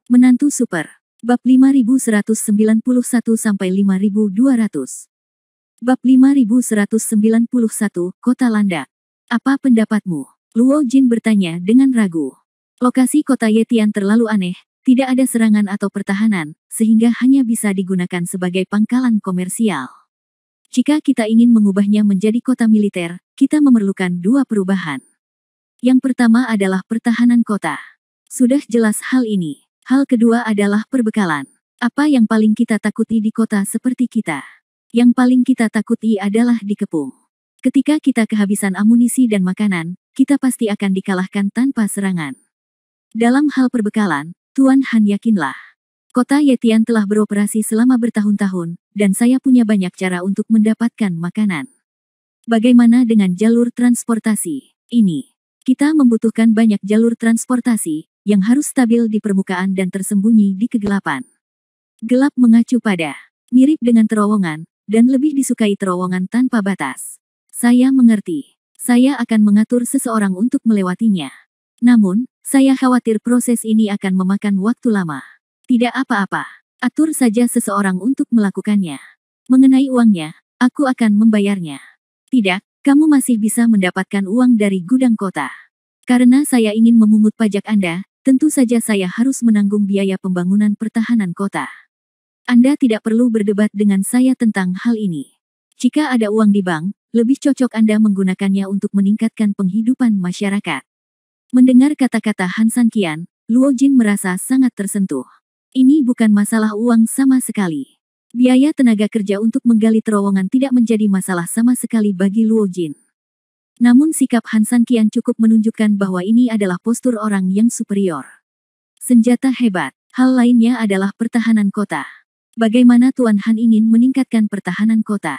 Menantu Super. Bab 5191-5200. Bab 5191, Kota Landak. Apa pendapatmu? Luo Jin bertanya dengan ragu. Lokasi kota Yetian terlalu aneh, tidak ada serangan atau pertahanan, sehingga hanya bisa digunakan sebagai pangkalan komersial. Jika kita ingin mengubahnya menjadi kota militer, kita memerlukan dua perubahan. Yang pertama adalah pertahanan kota. Sudah jelas hal ini. Hal kedua adalah perbekalan. Apa yang paling kita takuti di kota seperti kita? Yang paling kita takuti adalah dikepung. Ketika kita kehabisan amunisi dan makanan, kita pasti akan dikalahkan tanpa serangan. Dalam hal perbekalan, Tuan Han yakinlah. Kota Yetian telah beroperasi selama bertahun-tahun, dan saya punya banyak cara untuk mendapatkan makanan. Bagaimana dengan jalur transportasi? Ini. Kita membutuhkan banyak jalur transportasi, yang harus stabil di permukaan dan tersembunyi di kegelapan. Gelap mengacu pada, mirip dengan terowongan, dan lebih disukai terowongan tanpa batas. Saya mengerti. Saya akan mengatur seseorang untuk melewatinya. Namun, saya khawatir proses ini akan memakan waktu lama. Tidak apa-apa. Atur saja seseorang untuk melakukannya. Mengenai uangnya, aku akan membayarnya. Tidak, kamu masih bisa mendapatkan uang dari gudang kota. Karena saya ingin memungut pajak Anda, tentu saja saya harus menanggung biaya pembangunan pertahanan kota. Anda tidak perlu berdebat dengan saya tentang hal ini. Jika ada uang di bank, lebih cocok Anda menggunakannya untuk meningkatkan penghidupan masyarakat. Mendengar kata-kata Han Sanqian, Luo Jin merasa sangat tersentuh. Ini bukan masalah uang sama sekali. Biaya tenaga kerja untuk menggali terowongan tidak menjadi masalah sama sekali bagi Luo Jin. Namun sikap Han Sanqian cukup menunjukkan bahwa ini adalah postur orang yang superior. Senjata hebat. Hal lainnya adalah pertahanan kota. Bagaimana Tuan Han ingin meningkatkan pertahanan kota?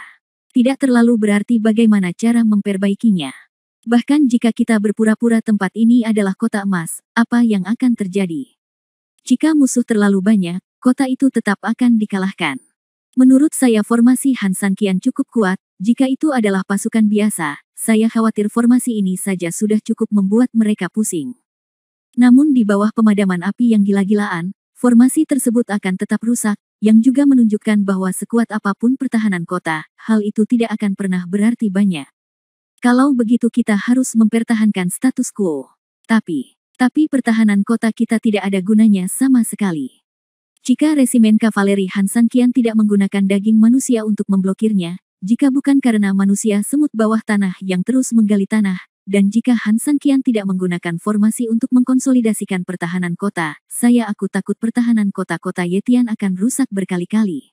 Tidak terlalu berarti bagaimana cara memperbaikinya. Bahkan jika kita berpura-pura tempat ini adalah kota emas, apa yang akan terjadi? Jika musuh terlalu banyak, kota itu tetap akan dikalahkan. Menurut saya formasi Han Sanqian cukup kuat, jika itu adalah pasukan biasa, saya khawatir formasi ini saja sudah cukup membuat mereka pusing. Namun di bawah pemadaman api yang gila-gilaan, formasi tersebut akan tetap rusak, yang juga menunjukkan bahwa sekuat apapun pertahanan kota, hal itu tidak akan pernah berarti banyak. Kalau begitu kita harus mempertahankan status quo. Tapi pertahanan kota kita tidak ada gunanya sama sekali. Jika resimen kavaleri Han Sanqian tidak menggunakan daging manusia untuk memblokirnya, jika bukan karena manusia semut bawah tanah yang terus menggali tanah, dan jika Han Sanqian tidak menggunakan formasi untuk mengkonsolidasikan pertahanan kota, aku takut pertahanan kota-kota Yetian akan rusak berkali-kali.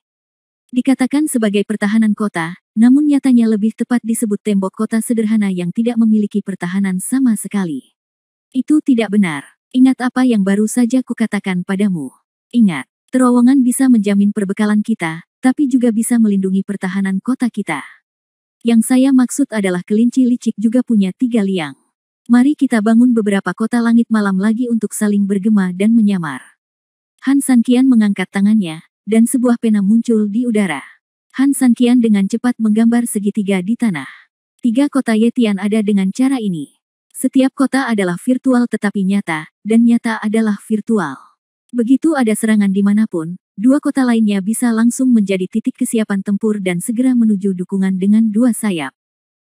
Dikatakan sebagai pertahanan kota, namun nyatanya lebih tepat disebut tembok kota sederhana yang tidak memiliki pertahanan sama sekali. Itu tidak benar. Ingat apa yang baru saja kukatakan padamu. Ingat, terowongan bisa menjamin perbekalan kita, tapi juga bisa melindungi pertahanan kota kita. Yang saya maksud adalah kelinci licik juga punya 3 liang. Mari kita bangun beberapa kota langit malam lagi untuk saling bergema dan menyamar. Han Sanqian mengangkat tangannya, dan sebuah pena muncul di udara. Han Sanqian dengan cepat menggambar segitiga di tanah. 3 kota Yetian ada dengan cara ini. Setiap kota adalah virtual tetapi nyata, dan nyata adalah virtual. Begitu ada serangan dimanapun, 2 kota lainnya bisa langsung menjadi titik kesiapan tempur dan segera menuju dukungan dengan 2 sayap.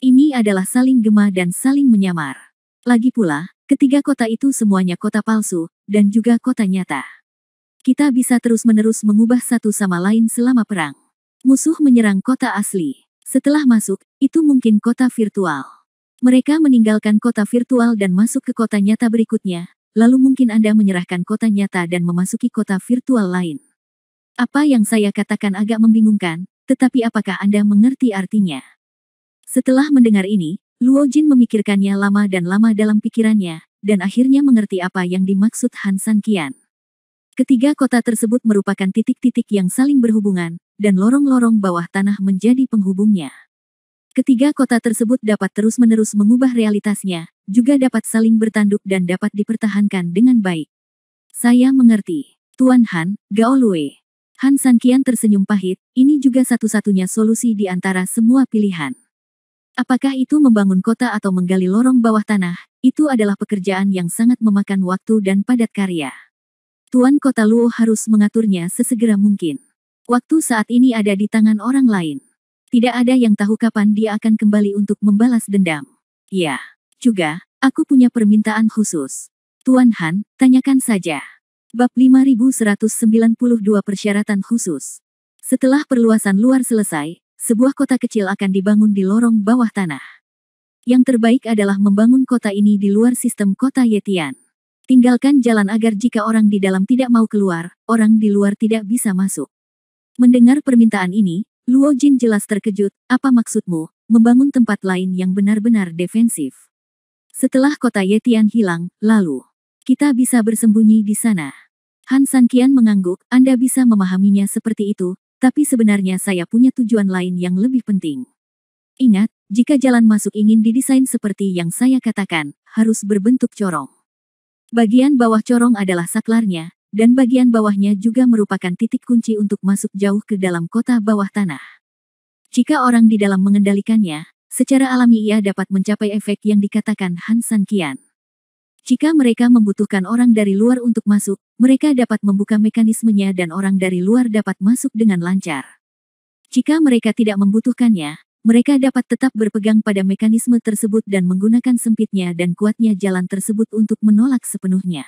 Ini adalah saling gema dan saling menyamar. Lagi pula, ketiga kota itu semuanya kota palsu, dan juga kota nyata. Kita bisa terus-menerus mengubah satu sama lain selama perang. Musuh menyerang kota asli. Setelah masuk, itu mungkin kota virtual. Mereka meninggalkan kota virtual dan masuk ke kota nyata berikutnya. Lalu mungkin Anda menyerahkan kota nyata dan memasuki kota virtual lain. Apa yang saya katakan agak membingungkan, tetapi apakah Anda mengerti artinya? Setelah mendengar ini, Luo Jin memikirkannya lama dalam pikirannya, dan akhirnya mengerti apa yang dimaksud Han Sanqian. Ketiga kota tersebut merupakan titik-titik yang saling berhubungan, dan lorong-lorong bawah tanah menjadi penghubungnya. Ketiga kota tersebut dapat terus-menerus mengubah realitasnya, juga dapat saling bertanduk dan dapat dipertahankan dengan baik. Saya mengerti. Tuan Han, Gao Lue. Han Sanqian tersenyum pahit, ini juga satu-satunya solusi di antara semua pilihan. Apakah itu membangun kota atau menggali lorong bawah tanah, itu adalah pekerjaan yang sangat memakan waktu dan padat karya. Tuan Kota Luo harus mengaturnya sesegera mungkin. Waktu saat ini ada di tangan orang lain. Tidak ada yang tahu kapan dia akan kembali untuk membalas dendam. Ya, juga, aku punya permintaan khusus. Tuan Han, tanyakan saja. Bab 5192 Persyaratan Khusus. Setelah perluasan luar selesai, sebuah kota kecil akan dibangun di lorong bawah tanah. Yang terbaik adalah membangun kota ini di luar sistem kota Yetian. Tinggalkan jalan agar jika orang di dalam tidak mau keluar, orang di luar tidak bisa masuk. Mendengar permintaan ini, Luo Jin jelas terkejut. Apa maksudmu, membangun tempat lain yang benar-benar defensif? Setelah kota Yetian hilang, lalu kita bisa bersembunyi di sana. Han Sanqian mengangguk, Anda bisa memahaminya seperti itu, tapi sebenarnya saya punya tujuan lain yang lebih penting. Ingat, jika jalan masuk ingin didesain seperti yang saya katakan, harus berbentuk corong. Bagian bawah corong adalah saklarnya, dan bagian bawahnya juga merupakan titik kunci untuk masuk jauh ke dalam kota bawah tanah. Jika orang di dalam mengendalikannya, secara alami ia dapat mencapai efek yang dikatakan Han Sanqian. Jika mereka membutuhkan orang dari luar untuk masuk, mereka dapat membuka mekanismenya dan orang dari luar dapat masuk dengan lancar. Jika mereka tidak membutuhkannya, mereka dapat tetap berpegang pada mekanisme tersebut dan menggunakan sempitnya dan kuatnya jalan tersebut untuk menolak sepenuhnya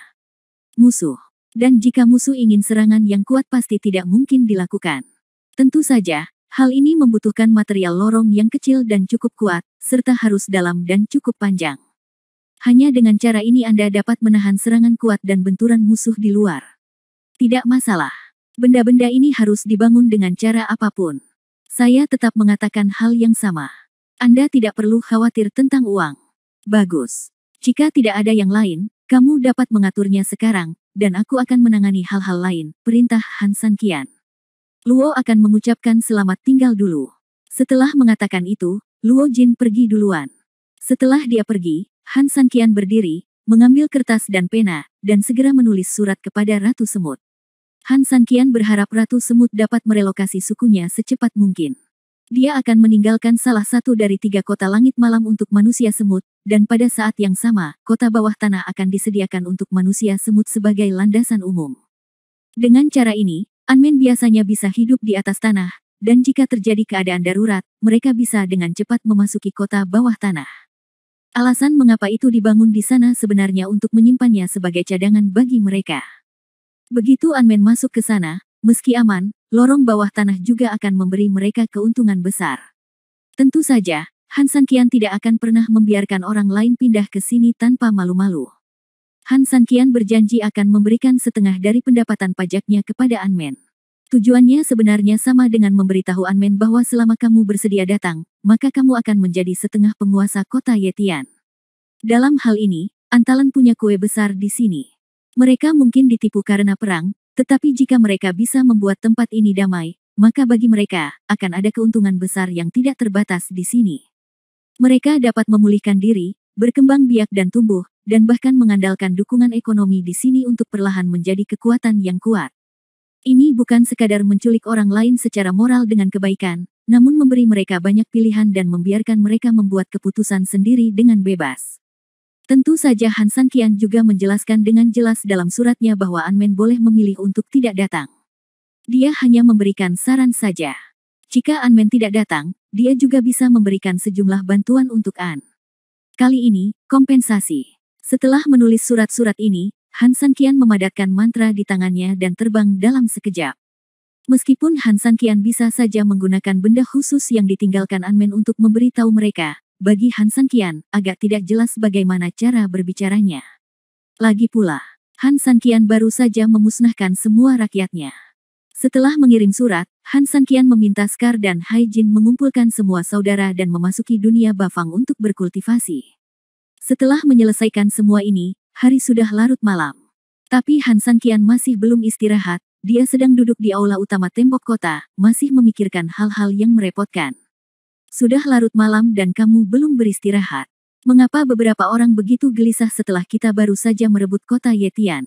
musuh. Dan jika musuh ingin serangan yang kuat pasti tidak mungkin dilakukan. Tentu saja, hal ini membutuhkan material lorong yang kecil dan cukup kuat, serta harus dalam dan cukup panjang. Hanya dengan cara ini Anda dapat menahan serangan kuat dan benturan musuh di luar. Tidak masalah. Benda-benda ini harus dibangun dengan cara apapun. Saya tetap mengatakan hal yang sama. Anda tidak perlu khawatir tentang uang. Bagus. Jika tidak ada yang lain, kamu dapat mengaturnya sekarang, dan aku akan menangani hal-hal lain, perintah Han Sanqian. Luo akan mengucapkan selamat tinggal dulu. Setelah mengatakan itu, Luo Jin pergi duluan. Setelah dia pergi, Han Sanqian berdiri, mengambil kertas dan pena, dan segera menulis surat kepada Ratu Semut. Han Sanqian berharap Ratu Semut dapat merelokasi sukunya secepat mungkin. Dia akan meninggalkan salah satu dari 3 kota langit malam untuk manusia semut, dan pada saat yang sama, kota bawah tanah akan disediakan untuk manusia semut sebagai landasan umum. Dengan cara ini, Anmen biasanya bisa hidup di atas tanah, dan jika terjadi keadaan darurat, mereka bisa dengan cepat memasuki kota bawah tanah. Alasan mengapa itu dibangun di sana sebenarnya untuk menyimpannya sebagai cadangan bagi mereka. Begitu Anmen masuk ke sana, meski aman, lorong bawah tanah juga akan memberi mereka keuntungan besar. Tentu saja, Han Sanqian tidak akan pernah membiarkan orang lain pindah ke sini tanpa malu-malu. Han Sanqian berjanji akan memberikan setengah dari pendapatan pajaknya kepada Anmen. Tujuannya sebenarnya sama dengan memberitahu Anmen bahwa selama kamu bersedia datang, maka kamu akan menjadi setengah penguasa kota Yetian. Dalam hal ini, Antalan punya kue besar di sini. Mereka mungkin ditipu karena perang, tetapi jika mereka bisa membuat tempat ini damai, maka bagi mereka, akan ada keuntungan besar yang tidak terbatas di sini. Mereka dapat memulihkan diri, berkembang biak dan tumbuh, dan bahkan mengandalkan dukungan ekonomi di sini untuk perlahan menjadi kekuatan yang kuat. Ini bukan sekadar menculik orang lain secara moral dengan kebaikan, namun memberi mereka banyak pilihan dan membiarkan mereka membuat keputusan sendiri dengan bebas. Tentu saja Han Sanqian juga menjelaskan dengan jelas dalam suratnya bahwa Anmen boleh memilih untuk tidak datang. Dia hanya memberikan saran saja. Jika Anmen tidak datang, dia juga bisa memberikan sejumlah bantuan untuk An. Kali ini, kompensasi. Setelah menulis surat-surat ini, Han Sanqian memadatkan mantra di tangannya dan terbang dalam sekejap. Meskipun Han Sanqian bisa saja menggunakan benda khusus yang ditinggalkan Anmen untuk memberitahu mereka, bagi Han Sanqian, agak tidak jelas bagaimana cara berbicaranya. Lagi pula, Han Sanqian baru saja memusnahkan semua rakyatnya. Setelah mengirim surat, Han Sanqian meminta Scar dan Hai Jin mengumpulkan semua saudara dan memasuki dunia Bafang untuk berkultivasi. Setelah menyelesaikan semua ini, hari sudah larut malam. Tapi Han Sanqian masih belum istirahat, dia sedang duduk di aula utama tembok kota, masih memikirkan hal-hal yang merepotkan. Sudah larut malam dan kamu belum beristirahat. Mengapa beberapa orang begitu gelisah setelah kita baru saja merebut kota Yetian?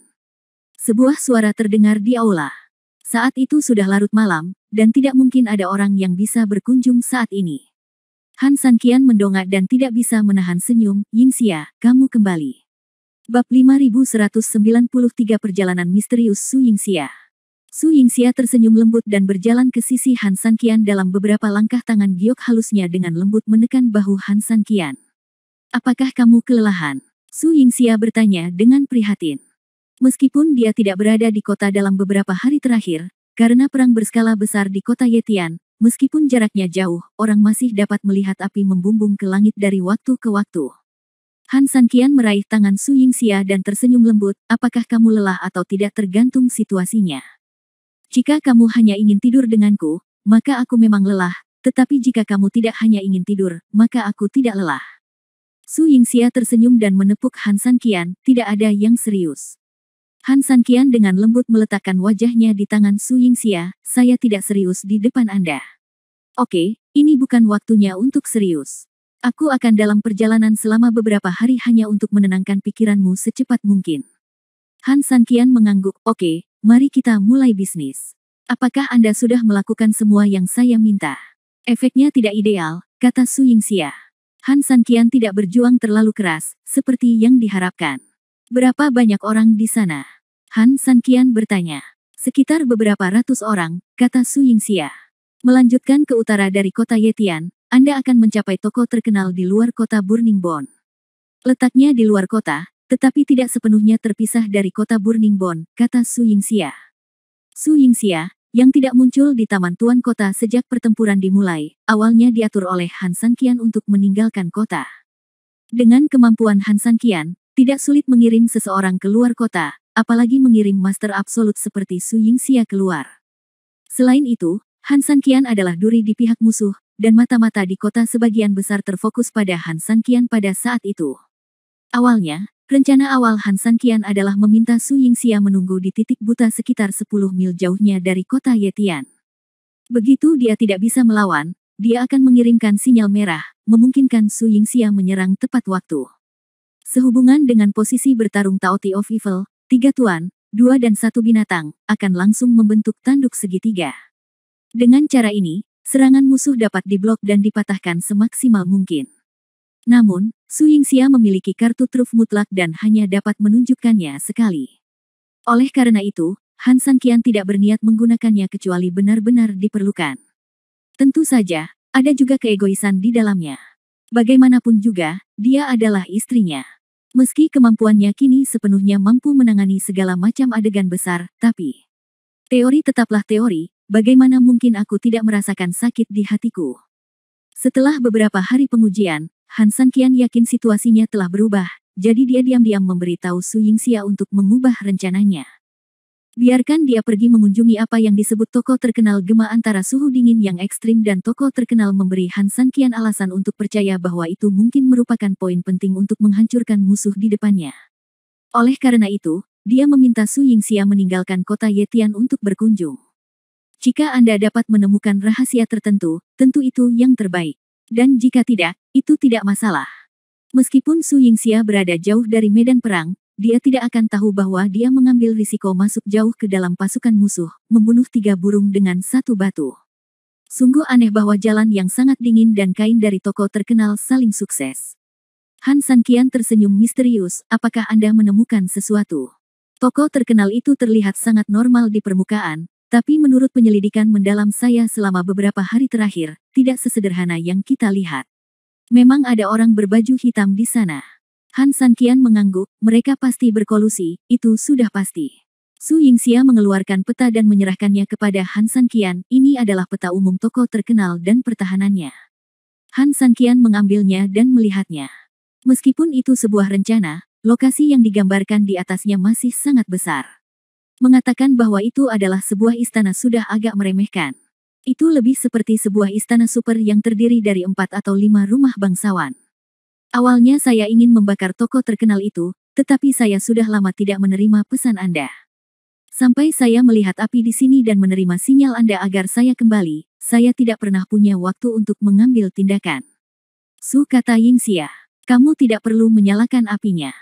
Sebuah suara terdengar di aula. Saat itu sudah larut malam, dan tidak mungkin ada orang yang bisa berkunjung saat ini. Han Sanqian mendongak dan tidak bisa menahan senyum. Yingxia, kamu kembali. Bab 5193 Perjalanan Misterius Su Yingxia. Su Yingxia tersenyum lembut dan berjalan ke sisi Han Sanqian dalam beberapa langkah, tangan giok halusnya dengan lembut menekan bahu Han Sanqian. Apakah kamu kelelahan? Su Yingxia bertanya dengan prihatin. Meskipun dia tidak berada di kota dalam beberapa hari terakhir, karena perang berskala besar di kota Yetian, meskipun jaraknya jauh, orang masih dapat melihat api membumbung ke langit dari waktu ke waktu. Han Sanqian meraih tangan Su Yingxia dan tersenyum lembut, apakah kamu lelah atau tidak tergantung situasinya. Jika kamu hanya ingin tidur denganku, maka aku memang lelah, tetapi jika kamu tidak hanya ingin tidur, maka aku tidak lelah. Su Yingxia tersenyum dan menepuk Han Sanqian, tidak ada yang serius. Han Sanqian dengan lembut meletakkan wajahnya di tangan Su Yingxia, saya tidak serius di depan Anda. Oke, ini bukan waktunya untuk serius. Aku akan dalam perjalanan selama beberapa hari hanya untuk menenangkan pikiranmu secepat mungkin. Han Sanqian mengangguk, oke, mari kita mulai bisnis. Apakah Anda sudah melakukan semua yang saya minta? Efeknya tidak ideal, kata Su Yingxia. Han Sanqian tidak berjuang terlalu keras, seperti yang diharapkan. Berapa banyak orang di sana? Han Sanqian bertanya. Sekitar beberapa ratus orang, kata Su Yingxia. Melanjutkan ke utara dari kota Yetian, Anda akan mencapai toko terkenal di luar kota Burning Bone. Letaknya di luar kota, tetapi tidak sepenuhnya terpisah dari kota Burning Bone, kata Su Yingxia. Su Yingxia, yang tidak muncul di taman tuan kota sejak pertempuran dimulai, awalnya diatur oleh Han Sanqian untuk meninggalkan kota. Dengan kemampuan Han Sanqian, tidak sulit mengirim seseorang ke luar kota, apalagi mengirim master absolut seperti Su Yingxia keluar. Selain itu, Han Sanqian adalah duri di pihak musuh, dan mata-mata di kota sebagian besar terfokus pada Han Sanqian pada saat itu. Awalnya, rencana awal Han Sanqian adalah meminta Su Yingxia menunggu di titik buta sekitar 10 mil jauhnya dari kota Yetian. Begitu dia tidak bisa melawan, dia akan mengirimkan sinyal merah, memungkinkan Su Yingxia menyerang tepat waktu. Sehubungan dengan posisi bertarung Taoti of Evil, 3 tuan, 2 dan 1 binatang, akan langsung membentuk tanduk segitiga. Dengan cara ini, serangan musuh dapat diblok dan dipatahkan semaksimal mungkin. Namun, Su Yingxia memiliki kartu truf mutlak dan hanya dapat menunjukkannya sekali. Oleh karena itu, Han Sanqian tidak berniat menggunakannya kecuali benar-benar diperlukan. Tentu saja, ada juga keegoisan di dalamnya. Bagaimanapun juga, dia adalah istrinya. Meski kemampuannya kini sepenuhnya mampu menangani segala macam adegan besar, tapi teori tetaplah teori. Bagaimana mungkin aku tidak merasakan sakit di hatiku? Setelah beberapa hari pengujian, Han Sanqian yakin situasinya telah berubah, jadi dia diam-diam memberitahu Su Yingxia untuk mengubah rencananya. Biarkan dia pergi mengunjungi apa yang disebut toko terkenal gema antara suhu dingin yang ekstrim, dan toko terkenal memberi Han Sanqian alasan untuk percaya bahwa itu mungkin merupakan poin penting untuk menghancurkan musuh di depannya. Oleh karena itu, dia meminta Su Yingxia meninggalkan kota Yetian untuk berkunjung. Jika Anda dapat menemukan rahasia tertentu, tentu itu yang terbaik. Dan jika tidak, itu tidak masalah. Meskipun Su Yingxia berada jauh dari medan perang, dia tidak akan tahu bahwa dia mengambil risiko masuk jauh ke dalam pasukan musuh, membunuh 3 burung dengan 1 batu. Sungguh aneh bahwa jalan yang sangat dingin dan kain dari toko terkenal saling sukses. Han Sanqian tersenyum misterius, apakah Anda menemukan sesuatu? Toko terkenal itu terlihat sangat normal di permukaan, tapi menurut penyelidikan mendalam saya selama beberapa hari terakhir, tidak sesederhana yang kita lihat. Memang ada orang berbaju hitam di sana. Han Sanqian mengangguk, mereka pasti berkolusi, itu sudah pasti. Su Yingxia mengeluarkan peta dan menyerahkannya kepada Han Sanqian, ini adalah peta umum toko terkenal dan pertahanannya. Han Sanqian mengambilnya dan melihatnya. Meskipun itu sebuah rencana, lokasi yang digambarkan di atasnya masih sangat besar. Mengatakan bahwa itu adalah sebuah istana sudah agak meremehkan. Itu lebih seperti sebuah istana super yang terdiri dari 4 atau 5 rumah bangsawan. Awalnya saya ingin membakar toko terkenal itu, tetapi saya sudah lama tidak menerima pesan Anda. Sampai saya melihat api di sini dan menerima sinyal Anda agar saya kembali, saya tidak pernah punya waktu untuk mengambil tindakan. Su, kata Yingxia, kamu tidak perlu menyalakan apinya.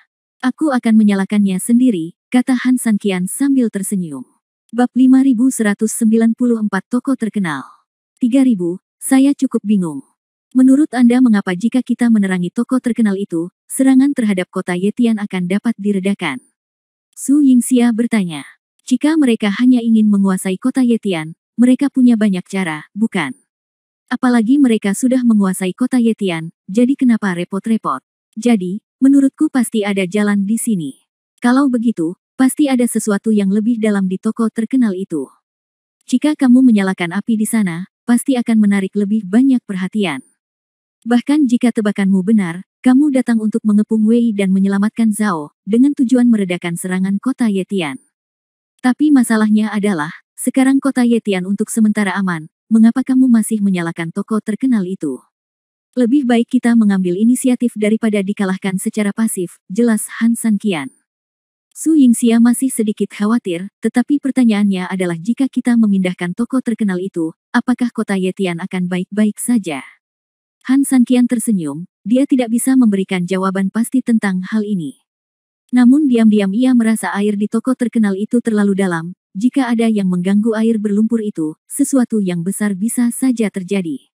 Aku akan menyalakannya sendiri, kata Han Sanqian sambil tersenyum. Bab 5194 Toko Terkenal. 3000, saya cukup bingung. Menurut Anda mengapa jika kita menerangi toko terkenal itu, serangan terhadap kota Yetian akan dapat diredakan? Su Yingxia bertanya. Jika mereka hanya ingin menguasai kota Yetian, mereka punya banyak cara, bukan? Apalagi mereka sudah menguasai kota Yetian, jadi kenapa repot-repot? Jadi, menurutku pasti ada jalan di sini. Kalau begitu, pasti ada sesuatu yang lebih dalam di toko terkenal itu. Jika kamu menyalakan api di sana, pasti akan menarik lebih banyak perhatian. Bahkan jika tebakanmu benar, kamu datang untuk mengepung Wei dan menyelamatkan Zhao, dengan tujuan meredakan serangan kota Yetian. Tapi masalahnya adalah, sekarang kota Yetian untuk sementara aman, mengapa kamu masih menyalakan toko terkenal itu? Lebih baik kita mengambil inisiatif daripada dikalahkan secara pasif, jelas Han Sanqian. Su Yingxia masih sedikit khawatir, tetapi pertanyaannya adalah jika kita memindahkan toko terkenal itu, apakah kota Yetian akan baik-baik saja? Han Sanqian tersenyum, dia tidak bisa memberikan jawaban pasti tentang hal ini. Namun diam-diam ia merasa air di toko terkenal itu terlalu dalam, jika ada yang mengganggu air berlumpur itu, sesuatu yang besar bisa saja terjadi.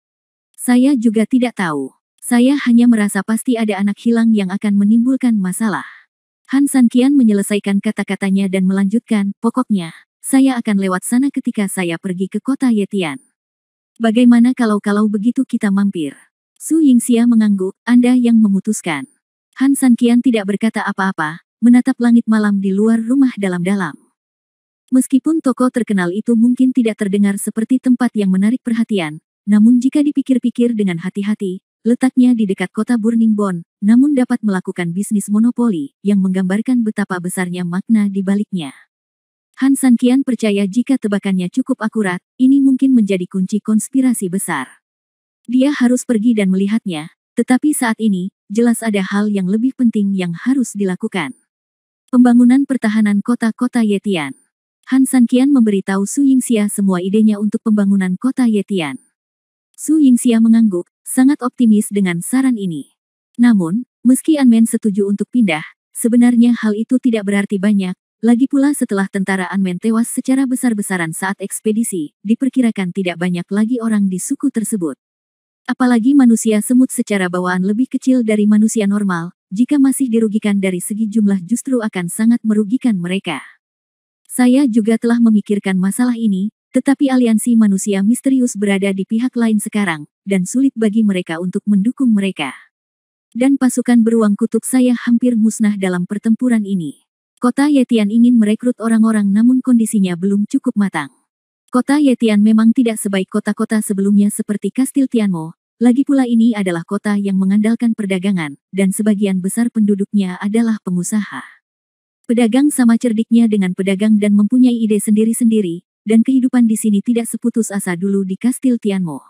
Saya juga tidak tahu. Saya hanya merasa pasti ada anak hilang yang akan menimbulkan masalah. Han Sanqian menyelesaikan kata-katanya dan melanjutkan, pokoknya, saya akan lewat sana ketika saya pergi ke kota Yetian. Bagaimana kalau begitu kita mampir? Su Yingxia mengangguk, Anda yang memutuskan. Han Sanqian tidak berkata apa-apa, menatap langit malam di luar rumah dalam-dalam. Meskipun toko terkenal itu mungkin tidak terdengar seperti tempat yang menarik perhatian, namun jika dipikir-pikir dengan hati-hati, letaknya di dekat kota Burning Bone, namun dapat melakukan bisnis monopoli, yang menggambarkan betapa besarnya makna di baliknya. Han Sanqian percaya jika tebakannya cukup akurat, ini mungkin menjadi kunci konspirasi besar. Dia harus pergi dan melihatnya, tetapi saat ini, jelas ada hal yang lebih penting yang harus dilakukan. Pembangunan pertahanan kota-kota Yetian. Han Sanqian memberitahu Su Yingxia semua idenya untuk pembangunan kota Yetian. Su Yingxia mengangguk, sangat optimis dengan saran ini. Namun, meski Anmen setuju untuk pindah, sebenarnya hal itu tidak berarti banyak, lagi pula setelah tentara Anmen tewas secara besar-besaran saat ekspedisi, diperkirakan tidak banyak lagi orang di suku tersebut. Apalagi manusia semut secara bawaan lebih kecil dari manusia normal, jika masih dirugikan dari segi jumlah justru akan sangat merugikan mereka. Saya juga telah memikirkan masalah ini, tetapi aliansi manusia misterius berada di pihak lain sekarang, dan sulit bagi mereka untuk mendukung mereka. Dan pasukan beruang kutub saya hampir musnah dalam pertempuran ini. Kota Yetian ingin merekrut orang-orang namun kondisinya belum cukup matang. Kota Yetian memang tidak sebaik kota-kota sebelumnya seperti Kastil Tianmo, lagi pula ini adalah kota yang mengandalkan perdagangan, dan sebagian besar penduduknya adalah pengusaha. Pedagang sama cerdiknya dengan pedagang dan mempunyai ide sendiri-sendiri, dan kehidupan di sini tidak seputus asa dulu di Kastil Tianmo.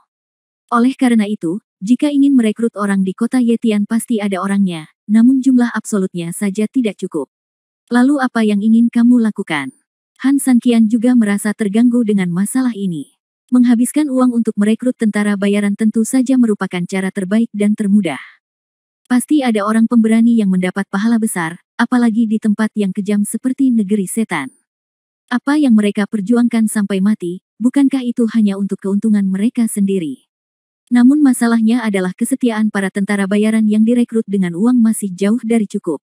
Oleh karena itu, jika ingin merekrut orang di kota Yetian pasti ada orangnya, namun jumlah absolutnya saja tidak cukup. Lalu apa yang ingin kamu lakukan? Han Sanqian juga merasa terganggu dengan masalah ini. Menghabiskan uang untuk merekrut tentara bayaran tentu saja merupakan cara terbaik dan termudah. Pasti ada orang pemberani yang mendapat pahala besar, apalagi di tempat yang kejam seperti negeri setan. Apa yang mereka perjuangkan sampai mati, bukankah itu hanya untuk keuntungan mereka sendiri? Namun masalahnya adalah kesetiaan para tentara bayaran yang direkrut dengan uang masih jauh dari cukup.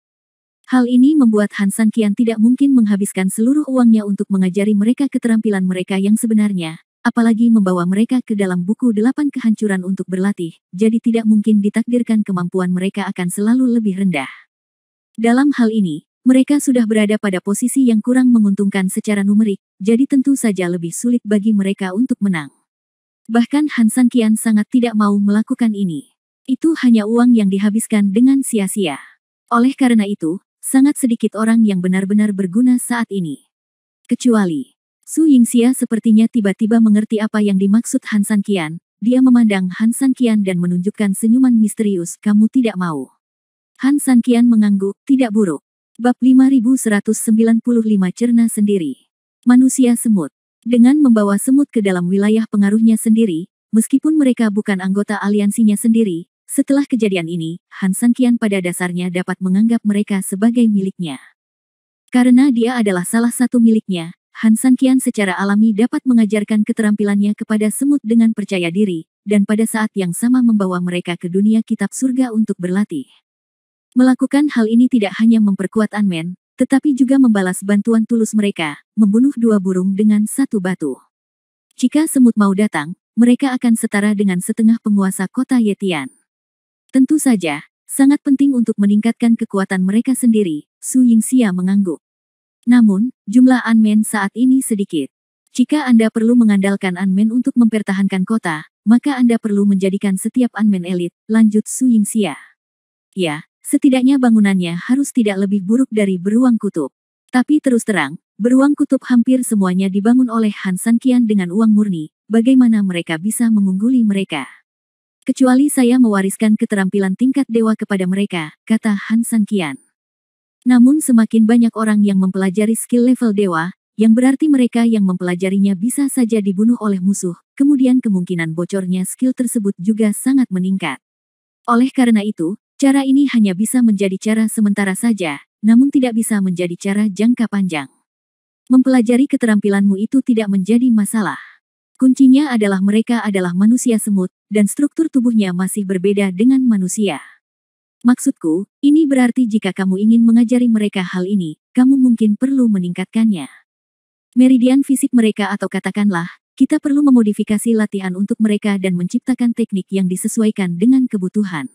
Hal ini membuat Han Sanqian tidak mungkin menghabiskan seluruh uangnya untuk mengajari mereka keterampilan mereka yang sebenarnya, apalagi membawa mereka ke dalam buku 8 kehancuran untuk berlatih, jadi tidak mungkin ditakdirkan kemampuan mereka akan selalu lebih rendah. Dalam hal ini, mereka sudah berada pada posisi yang kurang menguntungkan secara numerik, jadi tentu saja lebih sulit bagi mereka untuk menang. Bahkan Han Sanqian sangat tidak mau melakukan ini. Itu hanya uang yang dihabiskan dengan sia-sia. Oleh karena itu, sangat sedikit orang yang benar-benar berguna saat ini. Kecuali Su Yingxia sepertinya tiba-tiba mengerti apa yang dimaksud Han Sanqian. Dia memandang Han Sanqian dan menunjukkan senyuman misterius, kamu tidak mau. Han Sanqian mengangguk, tidak buruk. Bab 5195 Cerna Sendiri. Manusia semut. Dengan membawa semut ke dalam wilayah pengaruhnya sendiri, meskipun mereka bukan anggota aliansinya sendiri, setelah kejadian ini, Han Sanqian pada dasarnya dapat menganggap mereka sebagai miliknya. Karena dia adalah salah satu miliknya, Han Sanqian secara alami dapat mengajarkan keterampilannya kepada semut dengan percaya diri, dan pada saat yang sama membawa mereka ke dunia kitab surga untuk berlatih. Melakukan hal ini tidak hanya memperkuat Anmen, tetapi juga membalas bantuan tulus mereka, membunuh 2 burung dengan 1 batu. Jika semut mau datang, mereka akan setara dengan setengah penguasa kota Yetian. Tentu saja, sangat penting untuk meningkatkan kekuatan mereka sendiri, Su Yingxia mengangguk. Namun, jumlah Anmen saat ini sedikit. Jika Anda perlu mengandalkan Anmen untuk mempertahankan kota, maka Anda perlu menjadikan setiap Anmen elit, lanjut Su Yingxia. Ya, setidaknya bangunannya harus tidak lebih buruk dari beruang kutub. Tapi terus terang, beruang kutub hampir semuanya dibangun oleh Han Sanqian dengan uang murni, bagaimana mereka bisa mengungguli mereka? Kecuali saya mewariskan keterampilan tingkat dewa kepada mereka, kata Han Sanqian. Namun semakin banyak orang yang mempelajari skill level dewa, yang berarti mereka yang mempelajarinya bisa saja dibunuh oleh musuh, kemudian kemungkinan bocornya skill tersebut juga sangat meningkat. Oleh karena itu, cara ini hanya bisa menjadi cara sementara saja, namun tidak bisa menjadi cara jangka panjang. Mempelajari keterampilanmu itu tidak menjadi masalah. Kuncinya adalah mereka adalah manusia semut, dan struktur tubuhnya masih berbeda dengan manusia. Maksudku, ini berarti jika kamu ingin mengajari mereka hal ini, kamu mungkin perlu meningkatkannya. Meridian fisik mereka atau katakanlah, kita perlu memodifikasi latihan untuk mereka dan menciptakan teknik yang disesuaikan dengan kebutuhan.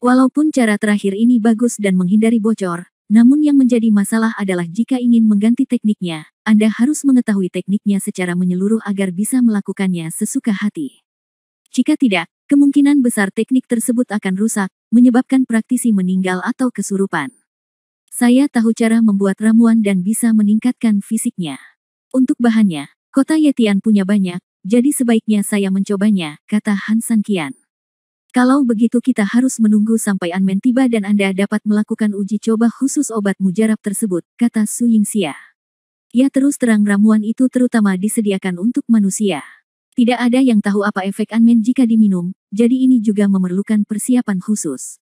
Walaupun cara terakhir ini bagus dan menghindari bocor, namun yang menjadi masalah adalah jika ingin mengganti tekniknya, Anda harus mengetahui tekniknya secara menyeluruh agar bisa melakukannya sesuka hati. Jika tidak, kemungkinan besar teknik tersebut akan rusak, menyebabkan praktisi meninggal atau kesurupan. Saya tahu cara membuat ramuan dan bisa meningkatkan fisiknya. Untuk bahannya, kota Yetian punya banyak, jadi sebaiknya saya mencobanya, kata Han Sanqian. Kalau begitu kita harus menunggu sampai Anmen tiba dan Anda dapat melakukan uji coba khusus obat mujarab tersebut, kata Su Yingxia. Ya terus terang ramuan itu terutama disediakan untuk manusia. Tidak ada yang tahu apa efek Anmen jika diminum, jadi ini juga memerlukan persiapan khusus.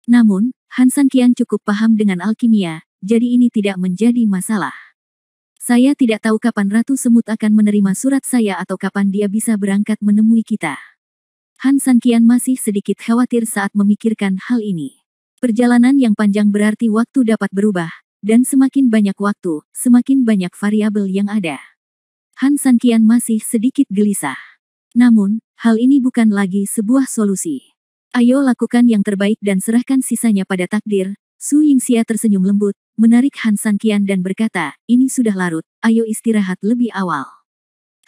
Namun, Han Sanqian cukup paham dengan alkimia, jadi ini tidak menjadi masalah. Saya tidak tahu kapan Ratu Semut akan menerima surat saya atau kapan dia bisa berangkat menemui kita. Han Sanqian masih sedikit khawatir saat memikirkan hal ini. Perjalanan yang panjang berarti waktu dapat berubah, dan semakin banyak waktu, semakin banyak variabel yang ada. Han Sanqian masih sedikit gelisah. Namun, hal ini bukan lagi sebuah solusi. Ayo lakukan yang terbaik dan serahkan sisanya pada takdir. Su Yingxia tersenyum lembut, menarik Han Sanqian dan berkata, ini sudah larut, ayo istirahat lebih awal.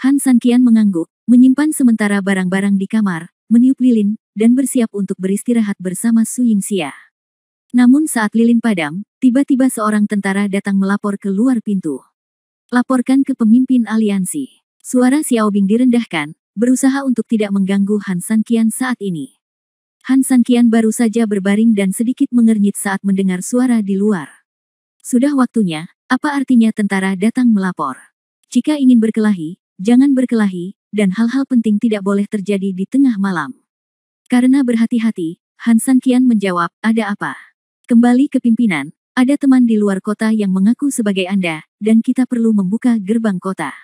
Han Sanqian mengangguk, menyimpan sementara barang-barang di kamar, meniup lilin, dan bersiap untuk beristirahat bersama Su Yingxia. Namun saat lilin padam, tiba-tiba seorang tentara datang melapor ke luar pintu. Laporkan ke pemimpin aliansi. Suara Xiaobing direndahkan, berusaha untuk tidak mengganggu Han Sanqian saat ini. Han Sanqian baru saja berbaring dan sedikit mengernyit saat mendengar suara di luar. Sudah waktunya, apa artinya tentara datang melapor? Jika ingin berkelahi, jangan berkelahi, dan hal-hal penting tidak boleh terjadi di tengah malam. Karena berhati-hati, Han Sanqian menjawab, ada apa? Kembali ke pimpinan, ada teman di luar kota yang mengaku sebagai Anda, dan kita perlu membuka gerbang kota.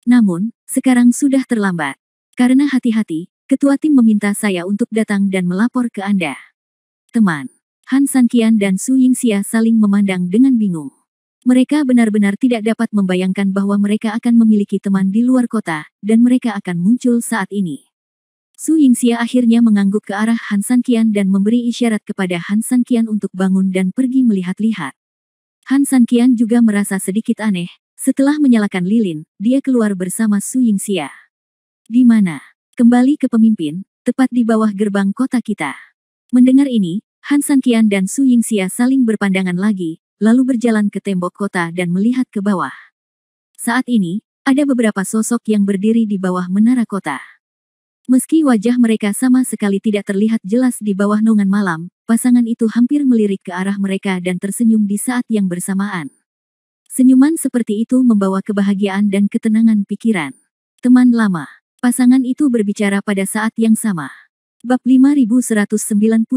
Namun, sekarang sudah terlambat. Karena hati-hati, ketua tim meminta saya untuk datang dan melapor ke Anda. Teman. Han Sanqian dan Su Yingxia saling memandang dengan bingung. Mereka benar-benar tidak dapat membayangkan bahwa mereka akan memiliki teman di luar kota, dan mereka akan muncul saat ini. Su Yingxia akhirnya mengangguk ke arah Han Sanqian dan memberi isyarat kepada Han Sanqian untuk bangun dan pergi melihat-lihat. Han Sanqian juga merasa sedikit aneh, setelah menyalakan lilin, dia keluar bersama Su Yingxia. Di mana? Kembali ke pemimpin, tepat di bawah gerbang kota kita. Mendengar ini, Han Sanqian dan Su Yingxia saling berpandangan lagi, lalu berjalan ke tembok kota dan melihat ke bawah. Saat ini, ada beberapa sosok yang berdiri di bawah menara kota. Meski wajah mereka sama sekali tidak terlihat jelas di bawah naungan malam, pasangan itu hampir melirik ke arah mereka dan tersenyum di saat yang bersamaan. Senyuman seperti itu membawa kebahagiaan dan ketenangan pikiran. Teman lama. Pasangan itu berbicara pada saat yang sama. Bab 5196,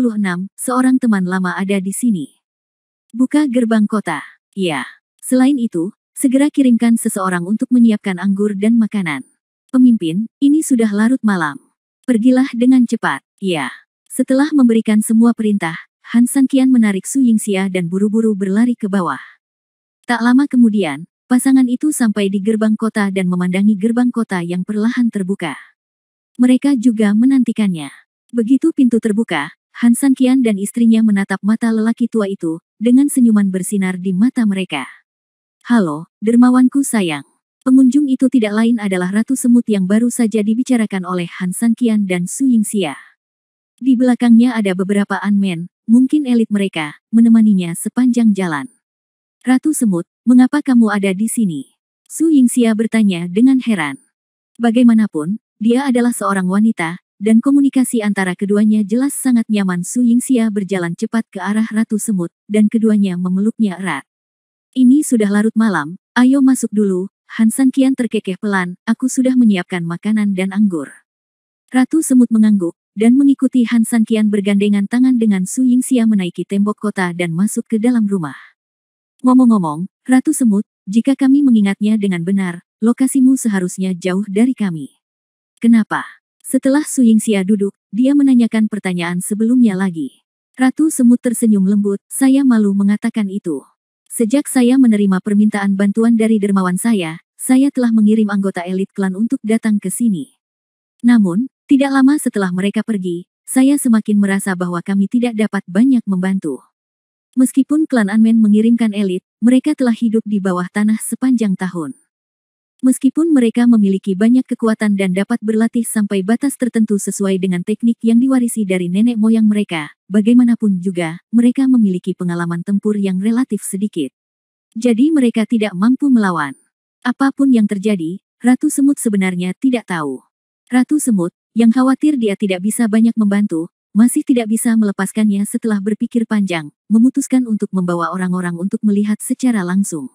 seorang teman lama ada di sini. Buka gerbang kota. Ya. Selain itu, segera kirimkan seseorang untuk menyiapkan anggur dan makanan. Pemimpin, ini sudah larut malam. Pergilah dengan cepat. Ya. Setelah memberikan semua perintah, Han Sanqian menarik Su Yingxia dan buru-buru berlari ke bawah. Tak lama kemudian, pasangan itu sampai di gerbang kota dan memandangi gerbang kota yang perlahan terbuka. Mereka juga menantikannya. Begitu pintu terbuka, Han Sanqian dan istrinya menatap mata lelaki tua itu, dengan senyuman bersinar di mata mereka. Halo, dermawanku sayang. Pengunjung itu tidak lain adalah Ratu Semut yang baru saja dibicarakan oleh Han Sanqian dan Su Yingxia. Di belakangnya ada beberapa unmen, mungkin elit mereka, menemaninya sepanjang jalan. Ratu Semut, mengapa kamu ada di sini? Su Yingxia bertanya dengan heran. Bagaimanapun, dia adalah seorang wanita, dan komunikasi antara keduanya jelas sangat nyaman. Su Yingxia berjalan cepat ke arah Ratu Semut, dan keduanya memeluknya erat. Ini sudah larut malam, ayo masuk dulu. Han Sanqian terkekeh pelan, aku sudah menyiapkan makanan dan anggur. Ratu Semut mengangguk, dan mengikuti Han Sanqian bergandengan tangan dengan Su Yingxia menaiki tembok kota dan masuk ke dalam rumah. Ngomong-ngomong, Ratu Semut, jika kami mengingatnya dengan benar, lokasimu seharusnya jauh dari kami. Kenapa? Setelah Su Yingxia duduk, dia menanyakan pertanyaan sebelumnya lagi. Ratu Semut tersenyum lembut, saya malu mengatakan itu. Sejak saya menerima permintaan bantuan dari dermawan saya telah mengirim anggota elit klan untuk datang ke sini. Namun, tidak lama setelah mereka pergi, saya semakin merasa bahwa kami tidak dapat banyak membantu. Meskipun klan Unmen mengirimkan elit, mereka telah hidup di bawah tanah sepanjang tahun. Meskipun mereka memiliki banyak kekuatan dan dapat berlatih sampai batas tertentu sesuai dengan teknik yang diwarisi dari nenek moyang mereka, bagaimanapun juga, mereka memiliki pengalaman tempur yang relatif sedikit. Jadi mereka tidak mampu melawan. Apapun yang terjadi, Ratu Semut sebenarnya tidak tahu. Ratu Semut, yang khawatir dia tidak bisa banyak membantu, masih tidak bisa melepaskannya setelah berpikir panjang, memutuskan untuk membawa orang-orang untuk melihat secara langsung.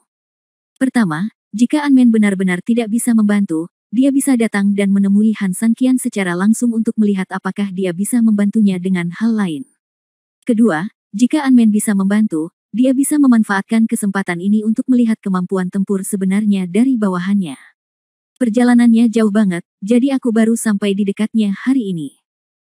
Pertama, jika Unmen benar-benar tidak bisa membantu, dia bisa datang dan menemui Han Sanqian secara langsung untuk melihat apakah dia bisa membantunya dengan hal lain. Kedua, jika Unmen bisa membantu, dia bisa memanfaatkan kesempatan ini untuk melihat kemampuan tempur sebenarnya dari bawahannya. Perjalanannya jauh banget, jadi aku baru sampai di dekatnya hari ini.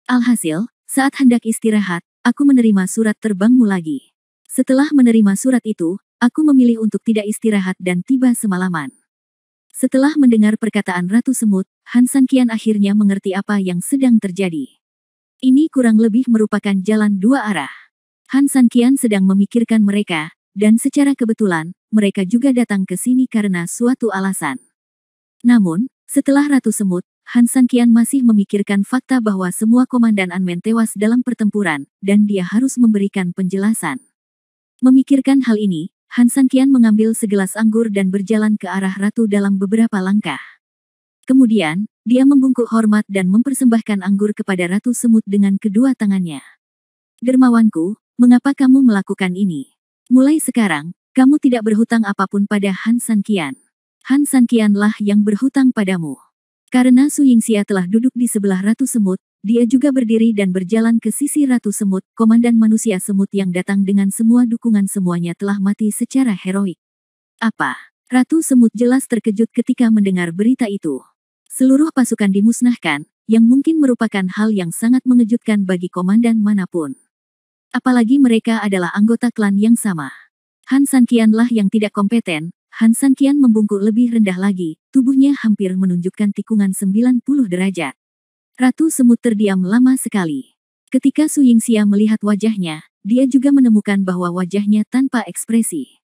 Alhasil, saat hendak istirahat, aku menerima surat terbangmu lagi. Setelah menerima surat itu, aku memilih untuk tidak istirahat dan tiba semalaman. Setelah mendengar perkataan Ratu Semut, Han Sanqian akhirnya mengerti apa yang sedang terjadi. Ini kurang lebih merupakan jalan dua arah. Han Sanqian sedang memikirkan mereka, dan secara kebetulan, mereka juga datang ke sini karena suatu alasan. Namun, setelah Ratu Semut, Han Sanqian masih memikirkan fakta bahwa semua komandan Unmen tewas dalam pertempuran, dan dia harus memberikan penjelasan. Memikirkan hal ini, Han Sanqian mengambil segelas anggur dan berjalan ke arah Ratu dalam beberapa langkah. Kemudian, dia membungkuk hormat dan mempersembahkan anggur kepada Ratu Semut dengan kedua tangannya. Dermawanku, mengapa kamu melakukan ini? Mulai sekarang, kamu tidak berhutang apapun pada Han Sanqian. Han Sanqianlah yang berhutang padamu. Karena Su Yingxia telah duduk di sebelah Ratu Semut, dia juga berdiri dan berjalan ke sisi Ratu Semut, komandan manusia semut yang datang dengan semua dukungan semuanya telah mati secara heroik. Apa? Ratu Semut jelas terkejut ketika mendengar berita itu. Seluruh pasukan dimusnahkan, yang mungkin merupakan hal yang sangat mengejutkan bagi komandan manapun. Apalagi mereka adalah anggota klan yang sama. Han Sanqianlah yang tidak kompeten. Han Sanqian membungkuk lebih rendah lagi, tubuhnya hampir menunjukkan tikungan 90 derajat. Ratu Semut terdiam lama sekali. Ketika Su Yingxia melihat wajahnya, dia juga menemukan bahwa wajahnya tanpa ekspresi.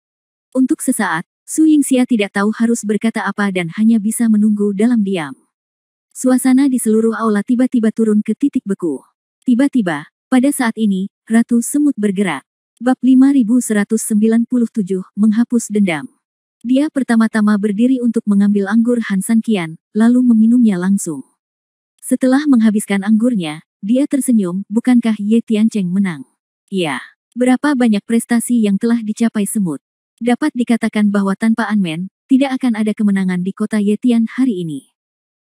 Untuk sesaat, Su Yingxia tidak tahu harus berkata apa dan hanya bisa menunggu dalam diam. Suasana di seluruh aula tiba-tiba turun ke titik beku. Tiba-tiba, pada saat ini, Ratu Semut bergerak. Bab 5197, menghapus dendam. Dia pertama-tama berdiri untuk mengambil anggur Han Sanqian, lalu meminumnya langsung. Setelah menghabiskan anggurnya, dia tersenyum, bukankah Ye Tiancheng menang? Ya, berapa banyak prestasi yang telah dicapai semut. Dapat dikatakan bahwa tanpa Unmen, tidak akan ada kemenangan di kota Yetian hari ini.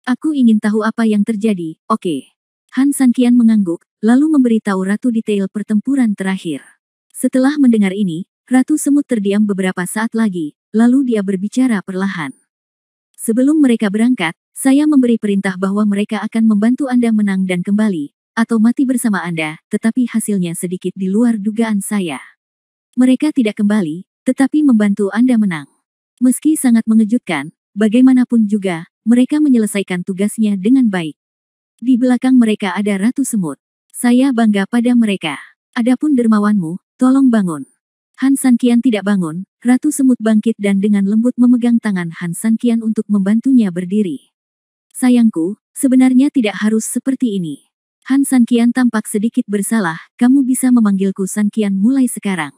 Aku ingin tahu apa yang terjadi, oke. Han Sanqian mengangguk, lalu memberitahu Ratu detail pertempuran terakhir. Setelah mendengar ini, Ratu Semut terdiam beberapa saat lagi, lalu dia berbicara perlahan. Sebelum mereka berangkat, Saya memberi perintah bahwa mereka akan membantu Anda menang dan kembali, atau mati bersama Anda, tetapi hasilnya sedikit di luar dugaan saya. Mereka tidak kembali, tetapi membantu Anda menang. Meski sangat mengejutkan, bagaimanapun juga, mereka menyelesaikan tugasnya dengan baik. Di belakang mereka ada Ratu Semut. Saya bangga pada mereka. Adapun dermawanmu, tolong bangun. Han Sanqian tidak bangun, Ratu Semut bangkit dan dengan lembut memegang tangan Han Sanqian untuk membantunya berdiri. Sayangku, sebenarnya tidak harus seperti ini. Han Sanqian tampak sedikit bersalah, kamu bisa memanggilku Sanqian mulai sekarang.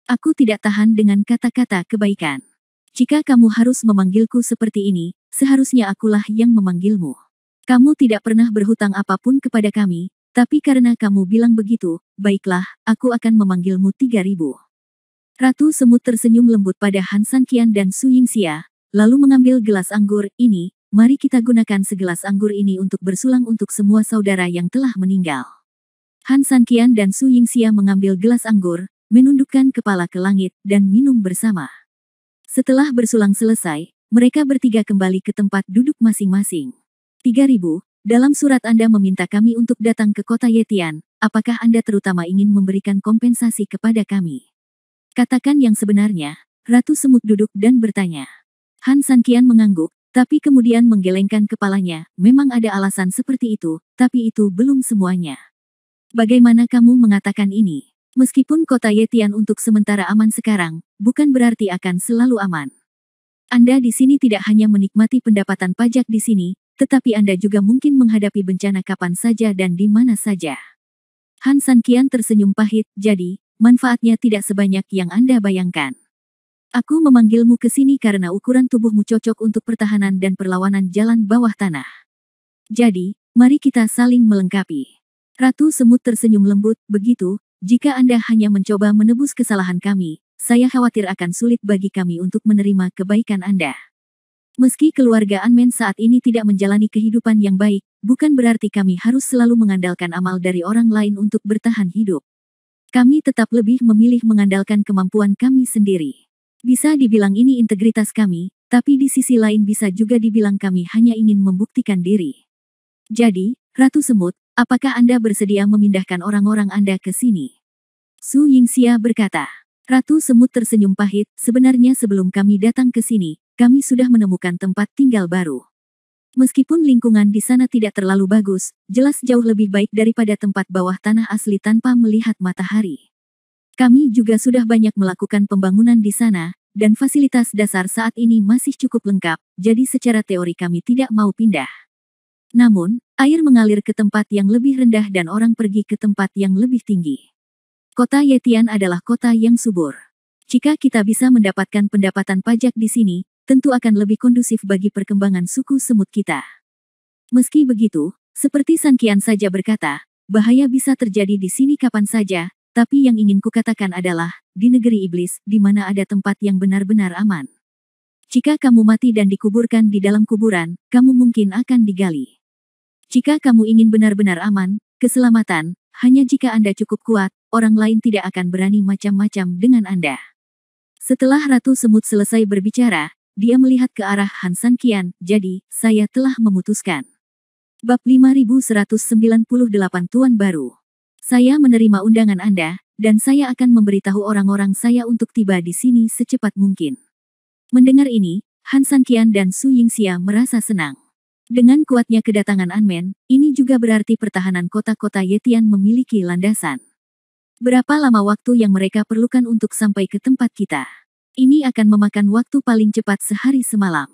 Aku tidak tahan dengan kata-kata kebaikan. Jika kamu harus memanggilku seperti ini, seharusnya akulah yang memanggilmu. Kamu tidak pernah berhutang apapun kepada kami, tapi karena kamu bilang begitu, baiklah, aku akan memanggilmu 3000. Ratu Semut tersenyum lembut pada Han Sanqian dan Su Yingxia, lalu mengambil gelas anggur ini, mari kita gunakan segelas anggur ini untuk bersulang untuk semua saudara yang telah meninggal. Han Sanqian dan Su Yingxia mengambil gelas anggur, menundukkan kepala ke langit, dan minum bersama. Setelah bersulang selesai, mereka bertiga kembali ke tempat duduk masing-masing. 3000, dalam surat Anda meminta kami untuk datang ke kota Yetian, apakah Anda terutama ingin memberikan kompensasi kepada kami? Katakan yang sebenarnya, Ratu Semut duduk dan bertanya. Han Sanqian mengangguk, tapi kemudian menggelengkan kepalanya, memang ada alasan seperti itu, tapi itu belum semuanya. Bagaimana kamu mengatakan ini? Meskipun kota Yetian untuk sementara aman sekarang, bukan berarti akan selalu aman. Anda di sini tidak hanya menikmati pendapatan pajak di sini, tetapi Anda juga mungkin menghadapi bencana kapan saja dan di mana saja. Han Sanqian tersenyum pahit, jadi, manfaatnya tidak sebanyak yang Anda bayangkan. Aku memanggilmu ke sini karena ukuran tubuhmu cocok untuk pertahanan dan perlawanan jalan bawah tanah. Jadi, mari kita saling melengkapi. Ratu Semut tersenyum lembut, begitu, jika Anda hanya mencoba menebus kesalahan kami, saya khawatir akan sulit bagi kami untuk menerima kebaikan Anda. Meski keluarga Anmen saat ini tidak menjalani kehidupan yang baik, bukan berarti kami harus selalu mengandalkan amal dari orang lain untuk bertahan hidup. Kami tetap lebih memilih mengandalkan kemampuan kami sendiri. Bisa dibilang ini integritas kami, tapi di sisi lain bisa juga dibilang kami hanya ingin membuktikan diri. Jadi, Ratu Semut, apakah Anda bersedia memindahkan orang-orang Anda ke sini? Su Yingxia berkata. Ratu Semut tersenyum pahit, sebenarnya sebelum kami datang ke sini, kami sudah menemukan tempat tinggal baru. Meskipun lingkungan di sana tidak terlalu bagus, jelas jauh lebih baik daripada tempat bawah tanah asli tanpa melihat matahari. Kami juga sudah banyak melakukan pembangunan di sana, dan fasilitas dasar saat ini masih cukup lengkap, jadi secara teori kami tidak mau pindah. Namun, air mengalir ke tempat yang lebih rendah dan orang pergi ke tempat yang lebih tinggi. Kota Yetian adalah kota yang subur. Jika kita bisa mendapatkan pendapatan pajak di sini, tentu akan lebih kondusif bagi perkembangan suku semut kita. Meski begitu, seperti Sanqian saja berkata, bahaya bisa terjadi di sini kapan saja, tapi yang ingin kukatakan adalah, di negeri iblis, di mana ada tempat yang benar-benar aman. Jika kamu mati dan dikuburkan di dalam kuburan, kamu mungkin akan digali. Jika kamu ingin benar-benar aman, keselamatan, hanya jika Anda cukup kuat, orang lain tidak akan berani macam-macam dengan Anda. Setelah Ratu Semut selesai berbicara, dia melihat ke arah Han Sanqian, jadi, saya telah memutuskan. Bab 5198 Tuan Baru. Saya menerima undangan Anda, dan saya akan memberitahu orang-orang saya untuk tiba di sini secepat mungkin. Mendengar ini, Han Sanqian dan Su Yingxia merasa senang. Dengan kuatnya kedatangan Anmen, ini juga berarti pertahanan kota-kota Yetian memiliki landasan. Berapa lama waktu yang mereka perlukan untuk sampai ke tempat kita? Ini akan memakan waktu paling cepat sehari semalam.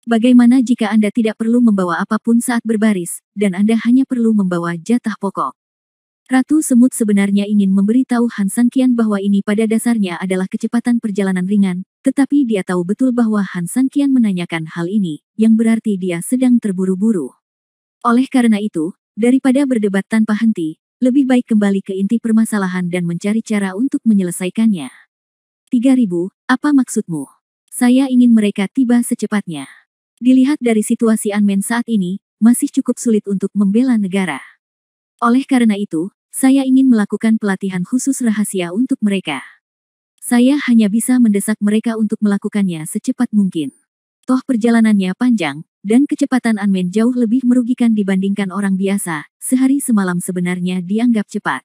Bagaimana jika Anda tidak perlu membawa apapun saat berbaris, dan Anda hanya perlu membawa jatah pokok? Ratu Semut sebenarnya ingin memberitahu Han Sanqian bahwa ini pada dasarnya adalah kecepatan perjalanan ringan, tetapi dia tahu betul bahwa Han Sanqian menanyakan hal ini, yang berarti dia sedang terburu-buru. Oleh karena itu, daripada berdebat tanpa henti, lebih baik kembali ke inti permasalahan dan mencari cara untuk menyelesaikannya. 3000, apa maksudmu? Saya ingin mereka tiba secepatnya. Dilihat dari situasi Anmen saat ini, masih cukup sulit untuk membela negara. Oleh karena itu, saya ingin melakukan pelatihan khusus rahasia untuk mereka. Saya hanya bisa mendesak mereka untuk melakukannya secepat mungkin. Toh perjalanannya panjang, dan kecepatan Anmen jauh lebih merugikan dibandingkan orang biasa. Sehari semalam sebenarnya dianggap cepat.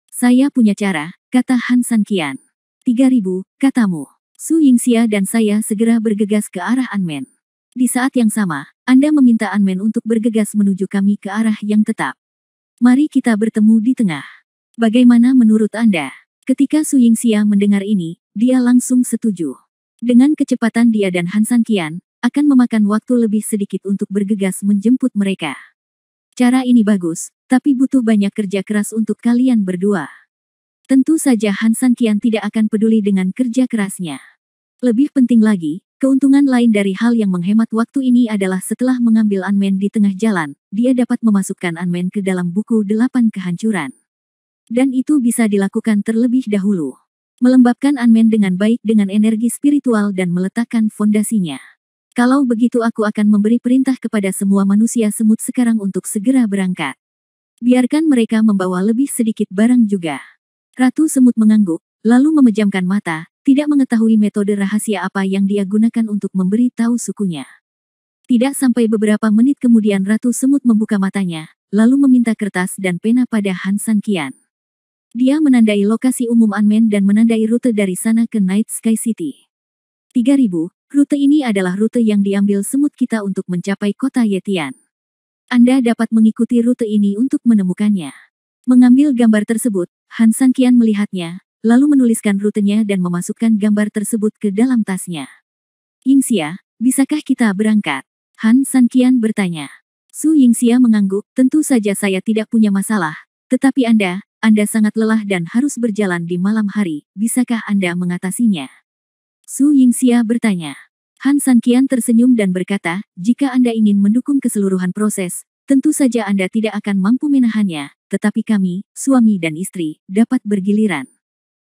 Saya punya cara, kata Han Sanqian. 3000, katamu. Su Yingxia dan saya segera bergegas ke arah Anmen. Di saat yang sama, Anda meminta Anmen untuk bergegas menuju kami ke arah yang tetap. Mari kita bertemu di tengah. Bagaimana menurut Anda? Ketika Su Yingxia mendengar ini, dia langsung setuju. Dengan kecepatan dia dan Han Sanqian, akan memakan waktu lebih sedikit untuk bergegas menjemput mereka. Cara ini bagus, tapi butuh banyak kerja keras untuk kalian berdua. Tentu saja Han Sanqian tidak akan peduli dengan kerja kerasnya. Lebih penting lagi, keuntungan lain dari hal yang menghemat waktu ini adalah setelah mengambil Anmen di tengah jalan, dia dapat memasukkan Anmen ke dalam buku 8 kehancuran. Dan itu bisa dilakukan terlebih dahulu. Melembabkan Anmen dengan baik dengan energi spiritual dan meletakkan fondasinya. Kalau begitu aku akan memberi perintah kepada semua manusia semut sekarang untuk segera berangkat. Biarkan mereka membawa lebih sedikit barang juga. Ratu semut mengangguk, lalu memejamkan mata, tidak mengetahui metode rahasia apa yang dia gunakan untuk memberi tahu sukunya. Tidak sampai beberapa menit kemudian Ratu semut membuka matanya, lalu meminta kertas dan pena pada Han Sanqian. Dia menandai lokasi umum Anmen dan menandai rute dari sana ke Night Sky City. 3000, rute ini adalah rute yang diambil semut kita untuk mencapai kota Yetian. Anda dapat mengikuti rute ini untuk menemukannya. Mengambil gambar tersebut, Han Sanqian melihatnya, lalu menuliskan rutenya dan memasukkan gambar tersebut ke dalam tasnya. Yingxia, bisakah kita berangkat? Han Sanqian bertanya. Su Yingxia mengangguk, tentu saja saya tidak punya masalah, tetapi Anda sangat lelah dan harus berjalan di malam hari, bisakah Anda mengatasinya? Su Yingxia bertanya. Han Sanqian tersenyum dan berkata, jika Anda ingin mendukung keseluruhan proses, tentu saja Anda tidak akan mampu menahannya, tetapi kami, suami dan istri, dapat bergiliran.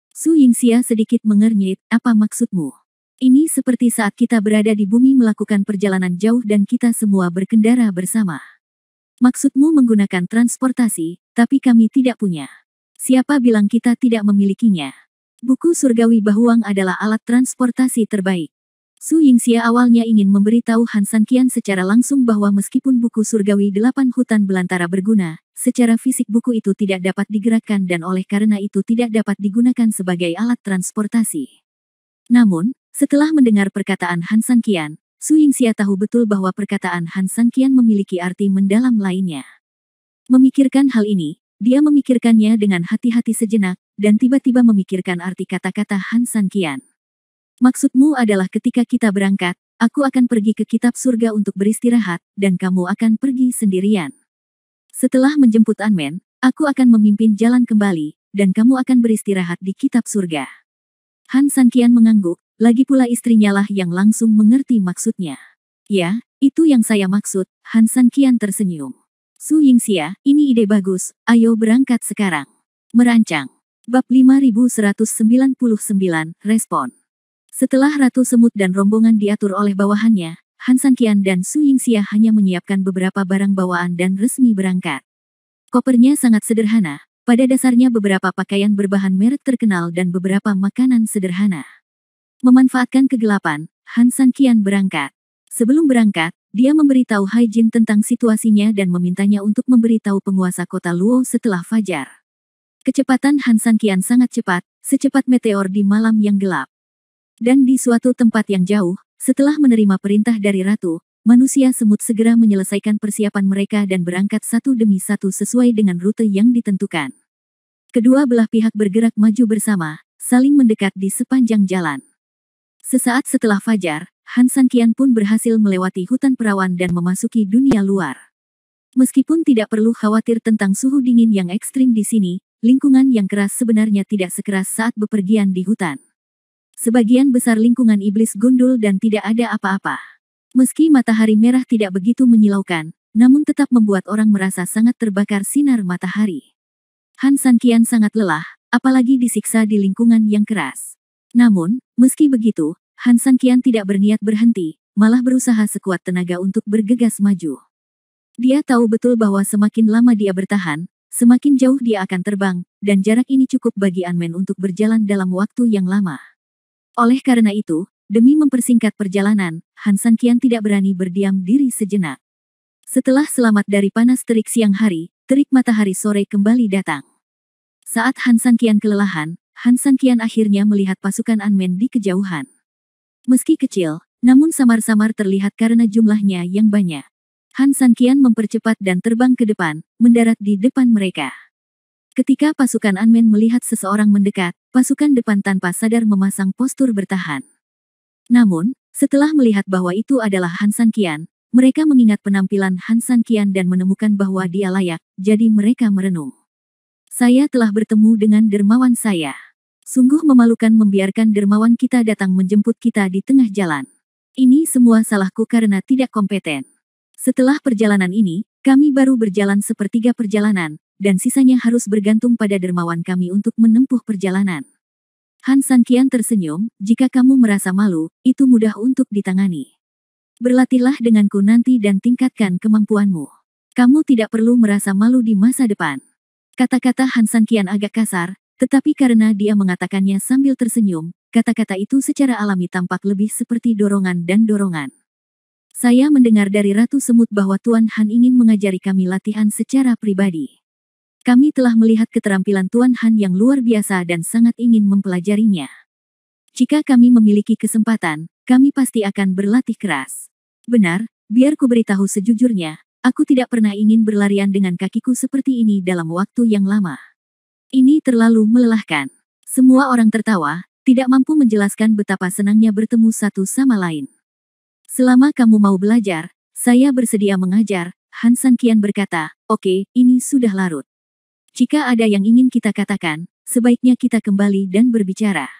Su Yingxia sedikit mengernyit, apa maksudmu? Ini seperti saat kita berada di bumi melakukan perjalanan jauh dan kita semua berkendara bersama. Maksudmu menggunakan transportasi, tapi kami tidak punya. Siapa bilang kita tidak memilikinya? Buku surgawi Bahuang adalah alat transportasi terbaik. Su Yingxia awalnya ingin memberitahu Han Sanqian secara langsung bahwa meskipun buku surgawi 8 hutan belantara berguna, secara fisik buku itu tidak dapat digerakkan dan oleh karena itu tidak dapat digunakan sebagai alat transportasi. Namun, setelah mendengar perkataan Han Sanqian, Su Yingxia tahu betul bahwa perkataan Han Sanqian memiliki arti mendalam lainnya. Memikirkan hal ini, dia memikirkannya dengan hati-hati sejenak, dan tiba-tiba memikirkan arti kata-kata Han Sanqian. Maksudmu adalah ketika kita berangkat, aku akan pergi ke kitab surga untuk beristirahat, dan kamu akan pergi sendirian. Setelah menjemput Anmen, aku akan memimpin jalan kembali, dan kamu akan beristirahat di kitab surga. Han Sanqian mengangguk, lagi pula istrinya lah yang langsung mengerti maksudnya. Ya, itu yang saya maksud, Han Sanqian tersenyum. Su Yingxia, ini ide bagus, ayo berangkat sekarang. Merancang. Bab 5199, Respon. Setelah Ratu Semut dan rombongan diatur oleh bawahannya, Han Sanqian dan Su Yingxia hanya menyiapkan beberapa barang bawaan dan resmi berangkat. Kopernya sangat sederhana, pada dasarnya beberapa pakaian berbahan merek terkenal dan beberapa makanan sederhana. Memanfaatkan kegelapan, Han Sanqian berangkat. Sebelum berangkat, dia memberitahu Hai Jin tentang situasinya dan memintanya untuk memberitahu penguasa kota Luo setelah fajar. Kecepatan Han Sanqian sangat cepat, secepat meteor di malam yang gelap. Dan di suatu tempat yang jauh, setelah menerima perintah dari Ratu, manusia semut segera menyelesaikan persiapan mereka dan berangkat satu demi satu sesuai dengan rute yang ditentukan. Kedua belah pihak bergerak maju bersama, saling mendekat di sepanjang jalan. Sesaat setelah fajar, Han Sanqian pun berhasil melewati hutan perawan dan memasuki dunia luar. Meskipun tidak perlu khawatir tentang suhu dingin yang ekstrim di sini, lingkungan yang keras sebenarnya tidak sekeras saat bepergian di hutan. Sebagian besar lingkungan iblis gundul dan tidak ada apa-apa. Meski matahari merah tidak begitu menyilaukan, namun tetap membuat orang merasa sangat terbakar sinar matahari. Han Sanqian sangat lelah, apalagi disiksa di lingkungan yang keras. Namun, meski begitu, Han Sanqian tidak berniat berhenti, malah berusaha sekuat tenaga untuk bergegas maju. Dia tahu betul bahwa semakin lama dia bertahan, semakin jauh dia akan terbang, dan jarak ini cukup bagi Anmen untuk berjalan dalam waktu yang lama. Oleh karena itu, demi mempersingkat perjalanan, Han San Qian tidak berani berdiam diri sejenak. Setelah selamat dari panas terik siang hari, terik matahari sore kembali datang. Saat Han San Qian kelelahan, Han San Qian akhirnya melihat pasukan Anmen di kejauhan. Meski kecil, namun samar-samar terlihat karena jumlahnya yang banyak. Han San Qian mempercepat dan terbang ke depan, mendarat di depan mereka. Ketika pasukan Anmen melihat seseorang mendekat, pasukan depan tanpa sadar memasang postur bertahan. Namun, setelah melihat bahwa itu adalah Han San Qian, mereka mengingat penampilan Han San Qian dan menemukan bahwa dia layak, jadi mereka merenung. Saya telah bertemu dengan dermawan saya. Sungguh memalukan membiarkan dermawan kita datang menjemput kita di tengah jalan. Ini semua salahku karena tidak kompeten. Setelah perjalanan ini, kami baru berjalan sepertiga perjalanan, dan sisanya harus bergantung pada dermawan kami untuk menempuh perjalanan. Han San Qian tersenyum, jika kamu merasa malu, itu mudah untuk ditangani. Berlatihlah denganku nanti dan tingkatkan kemampuanmu. Kamu tidak perlu merasa malu di masa depan. Kata-kata Han San Qian agak kasar, tetapi karena dia mengatakannya sambil tersenyum, kata-kata itu secara alami tampak lebih seperti dorongan dan dorongan. Saya mendengar dari Ratu Semut bahwa Tuan Han ingin mengajari kami latihan secara pribadi. Kami telah melihat keterampilan Tuan Han yang luar biasa dan sangat ingin mempelajarinya. Jika kami memiliki kesempatan, kami pasti akan berlatih keras. Benar, biar ku beritahu sejujurnya, aku tidak pernah ingin berlarian dengan kakiku seperti ini dalam waktu yang lama. Ini terlalu melelahkan. Semua orang tertawa, tidak mampu menjelaskan betapa senangnya bertemu satu sama lain. Selama kamu mau belajar, saya bersedia mengajar, Han San Qian berkata, oke, ini sudah larut. Jika ada yang ingin kita katakan, sebaiknya kita kembali dan berbicara.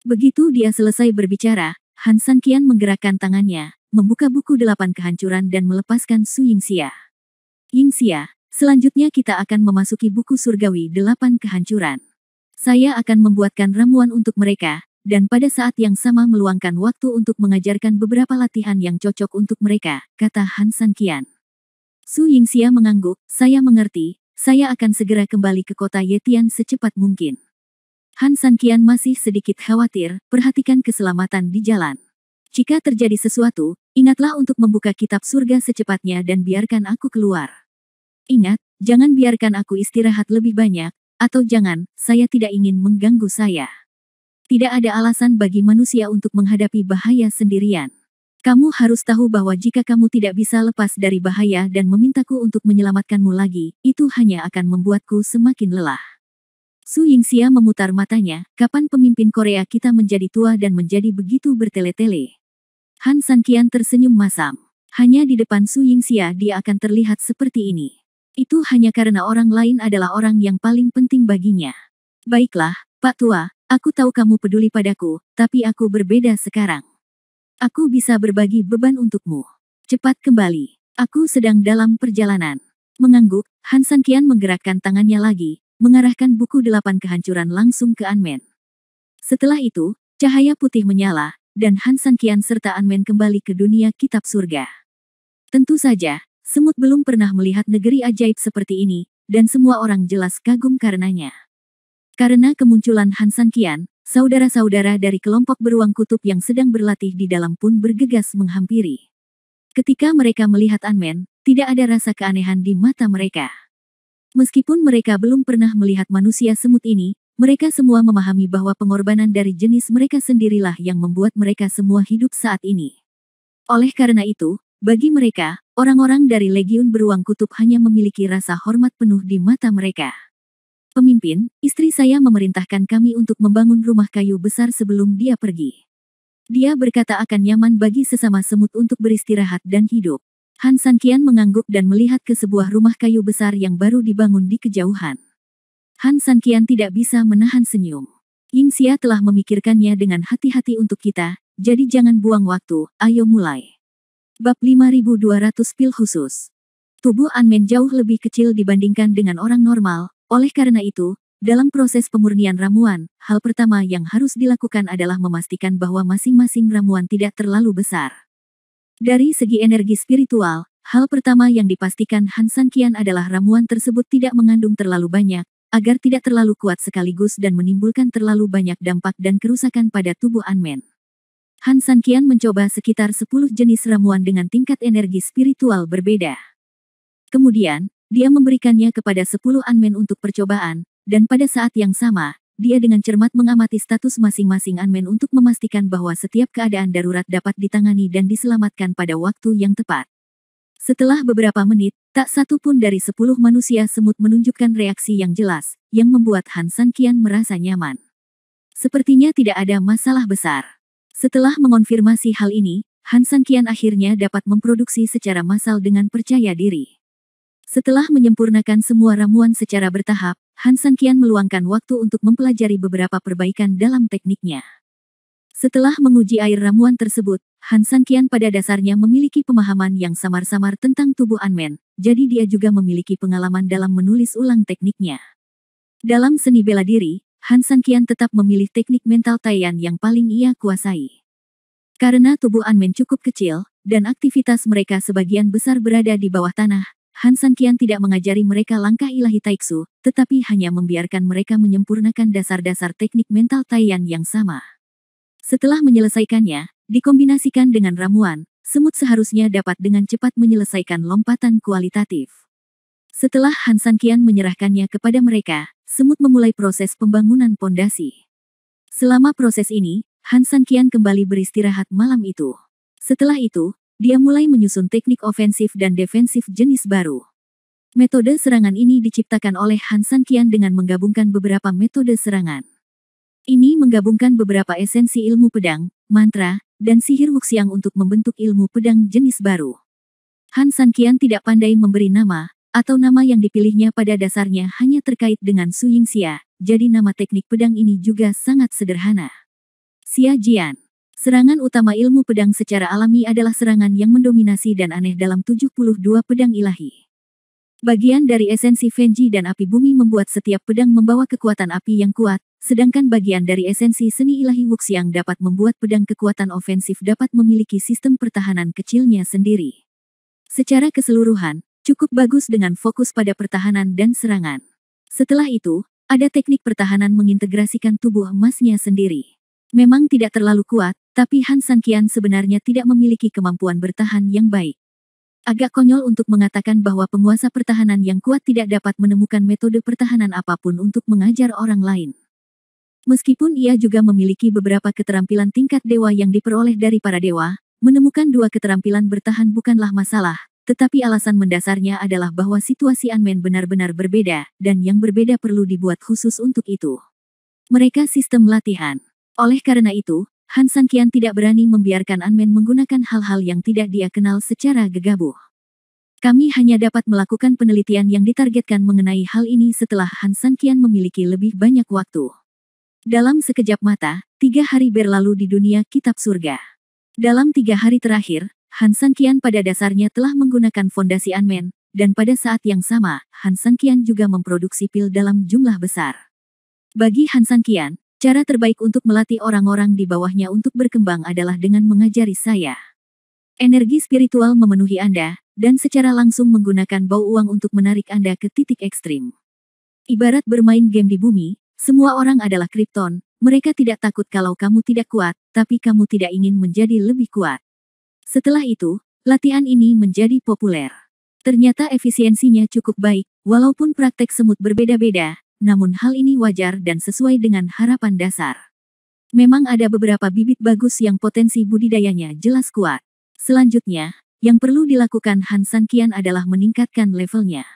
Begitu dia selesai berbicara, Han San Qian menggerakkan tangannya, membuka buku 8 kehancuran dan melepaskan Su Yingxia. Yingxia, selanjutnya kita akan memasuki buku surgawi 8 kehancuran. Saya akan membuatkan ramuan untuk mereka, dan pada saat yang sama meluangkan waktu untuk mengajarkan beberapa latihan yang cocok untuk mereka, kata Han San Qian. Su Yingxia mengangguk, saya mengerti, saya akan segera kembali ke kota Yetian secepat mungkin. Han San Qian masih sedikit khawatir, perhatikan keselamatan di jalan. Jika terjadi sesuatu, ingatlah untuk membuka kitab surga secepatnya dan biarkan aku keluar. Ingat, jangan biarkan aku istirahat lebih banyak, atau jangan, saya tidak ingin mengganggu saya. Tidak ada alasan bagi manusia untuk menghadapi bahaya sendirian. Kamu harus tahu bahwa jika kamu tidak bisa lepas dari bahaya dan memintaku untuk menyelamatkanmu lagi, itu hanya akan membuatku semakin lelah. Su Yingxia memutar matanya, kapan pemimpin Korea kita menjadi tua dan menjadi begitu bertele-tele? Han San Qian tersenyum masam. Hanya di depan Su Yingxia dia akan terlihat seperti ini. Itu hanya karena orang lain adalah orang yang paling penting baginya. Baiklah, Pak Tua, aku tahu kamu peduli padaku, tapi aku berbeda sekarang. Aku bisa berbagi beban untukmu. Cepat kembali. Aku sedang dalam perjalanan. Mengangguk, Han San Qian menggerakkan tangannya lagi, mengarahkan buku 8 kehancuran langsung ke Anmen. Setelah itu, cahaya putih menyala, dan Han San Qian serta Anmen kembali ke dunia kitab surga. Tentu saja, Semut belum pernah melihat negeri ajaib seperti ini, dan semua orang jelas kagum karenanya. Karena kemunculan Han San Qian, saudara-saudara dari kelompok beruang kutub yang sedang berlatih di dalam pun bergegas menghampiri. Ketika mereka melihat Anmen, tidak ada rasa keanehan di mata mereka. Meskipun mereka belum pernah melihat manusia semut ini, mereka semua memahami bahwa pengorbanan dari jenis mereka sendirilah yang membuat mereka semua hidup saat ini. Oleh karena itu, bagi mereka, orang-orang dari Legiun Beruang Kutub hanya memiliki rasa hormat penuh di mata mereka. Pemimpin, istri saya memerintahkan kami untuk membangun rumah kayu besar sebelum dia pergi. Dia berkata akan nyaman bagi sesama semut untuk beristirahat dan hidup. Han San Qian mengangguk dan melihat ke sebuah rumah kayu besar yang baru dibangun di kejauhan. Han San Qian tidak bisa menahan senyum. Yingxia telah memikirkannya dengan hati-hati untuk kita, jadi jangan buang waktu, ayo mulai. Bab 5200 pil khusus. Tubuh Anmen jauh lebih kecil dibandingkan dengan orang normal, oleh karena itu, dalam proses pemurnian ramuan, hal pertama yang harus dilakukan adalah memastikan bahwa masing-masing ramuan tidak terlalu besar. Dari segi energi spiritual, hal pertama yang dipastikan Han San Qian adalah ramuan tersebut tidak mengandung terlalu banyak, agar tidak terlalu kuat sekaligus dan menimbulkan terlalu banyak dampak dan kerusakan pada tubuh Anmen. Han Sanqian mencoba sekitar 10 jenis ramuan dengan tingkat energi spiritual berbeda. Kemudian, dia memberikannya kepada 10 Anmen untuk percobaan, dan pada saat yang sama, dia dengan cermat mengamati status masing-masing Anmen untuk memastikan bahwa setiap keadaan darurat dapat ditangani dan diselamatkan pada waktu yang tepat. Setelah beberapa menit, tak satu pun dari 10 manusia semut menunjukkan reaksi yang jelas, yang membuat Han Sanqian merasa nyaman. Sepertinya tidak ada masalah besar. Setelah mengonfirmasi hal ini, Han Sanqian akhirnya dapat memproduksi secara massal dengan percaya diri. Setelah menyempurnakan semua ramuan secara bertahap, Han Sanqian meluangkan waktu untuk mempelajari beberapa perbaikan dalam tekniknya. Setelah menguji air ramuan tersebut, Han Sanqian pada dasarnya memiliki pemahaman yang samar-samar tentang tubuh Anmen, jadi dia juga memiliki pengalaman dalam menulis ulang tekniknya. Dalam seni bela diri, Han Sanqian tetap memilih teknik mental Taiyan yang paling ia kuasai. Karena tubuh Anmen cukup kecil, dan aktivitas mereka sebagian besar berada di bawah tanah, Han Sanqian tidak mengajari mereka langkah ilahi Taiksu, tetapi hanya membiarkan mereka menyempurnakan dasar-dasar teknik mental Taiyan yang sama. Setelah menyelesaikannya, dikombinasikan dengan ramuan, semut seharusnya dapat dengan cepat menyelesaikan lompatan kualitatif. Setelah Han Sanqian menyerahkannya kepada mereka, semut memulai proses pembangunan pondasi. Selama proses ini, Han Sanqian kembali beristirahat malam itu. Setelah itu, dia mulai menyusun teknik ofensif dan defensif jenis baru. Metode serangan ini diciptakan oleh Han Sanqian dengan menggabungkan beberapa metode serangan. Ini menggabungkan beberapa esensi ilmu pedang, mantra, dan sihir wuxiang untuk membentuk ilmu pedang jenis baru. Han Sanqian tidak pandai memberi nama, atau nama yang dipilihnya pada dasarnya hanya terkait dengan Su Yingxia, jadi nama teknik pedang ini juga sangat sederhana. Xia Jian. Serangan utama ilmu pedang secara alami adalah serangan yang mendominasi dan aneh dalam 72 pedang ilahi. Bagian dari esensi Fenji dan api bumi membuat setiap pedang membawa kekuatan api yang kuat, sedangkan bagian dari esensi seni ilahi wuxiang dapat membuat pedang kekuatan ofensif dapat memiliki sistem pertahanan kecilnya sendiri. Secara keseluruhan, cukup bagus dengan fokus pada pertahanan dan serangan. Setelah itu, ada teknik pertahanan mengintegrasikan tubuh emasnya sendiri. Memang tidak terlalu kuat, tapi Han Sanqian sebenarnya tidak memiliki kemampuan bertahan yang baik. Agak konyol untuk mengatakan bahwa penguasa pertahanan yang kuat tidak dapat menemukan metode pertahanan apapun untuk mengajar orang lain. Meskipun ia juga memiliki beberapa keterampilan tingkat dewa yang diperoleh dari para dewa, menemukan dua keterampilan bertahan bukanlah masalah, tetapi alasan mendasarnya adalah bahwa situasi Anmen benar-benar berbeda, dan yang berbeda perlu dibuat khusus untuk itu. Mereka sistem latihan. Oleh karena itu, Han Sanqian tidak berani membiarkan Anmen menggunakan hal-hal yang tidak dia kenal secara gegabah. Kami hanya dapat melakukan penelitian yang ditargetkan mengenai hal ini setelah Han Sanqian memiliki lebih banyak waktu. Dalam sekejap mata, 3 hari berlalu di dunia kitab surga. Dalam 3 hari terakhir, Han Sanqian pada dasarnya telah menggunakan fondasi Anmen, dan pada saat yang sama, Han Sanqian juga memproduksi pil dalam jumlah besar. Bagi Han Sanqian, cara terbaik untuk melatih orang-orang di bawahnya untuk berkembang adalah dengan mengajari saya. Energi spiritual memenuhi Anda, dan secara langsung menggunakan bau uang untuk menarik Anda ke titik ekstrim. Ibarat bermain game di bumi, semua orang adalah Krypton, mereka tidak takut kalau kamu tidak kuat, tapi kamu tidak ingin menjadi lebih kuat. Setelah itu, latihan ini menjadi populer. Ternyata efisiensinya cukup baik, walaupun praktek semut berbeda-beda, namun hal ini wajar dan sesuai dengan harapan dasar. Memang ada beberapa bibit bagus yang potensi budidayanya jelas kuat. Selanjutnya, yang perlu dilakukan Han Sanqian adalah meningkatkan levelnya.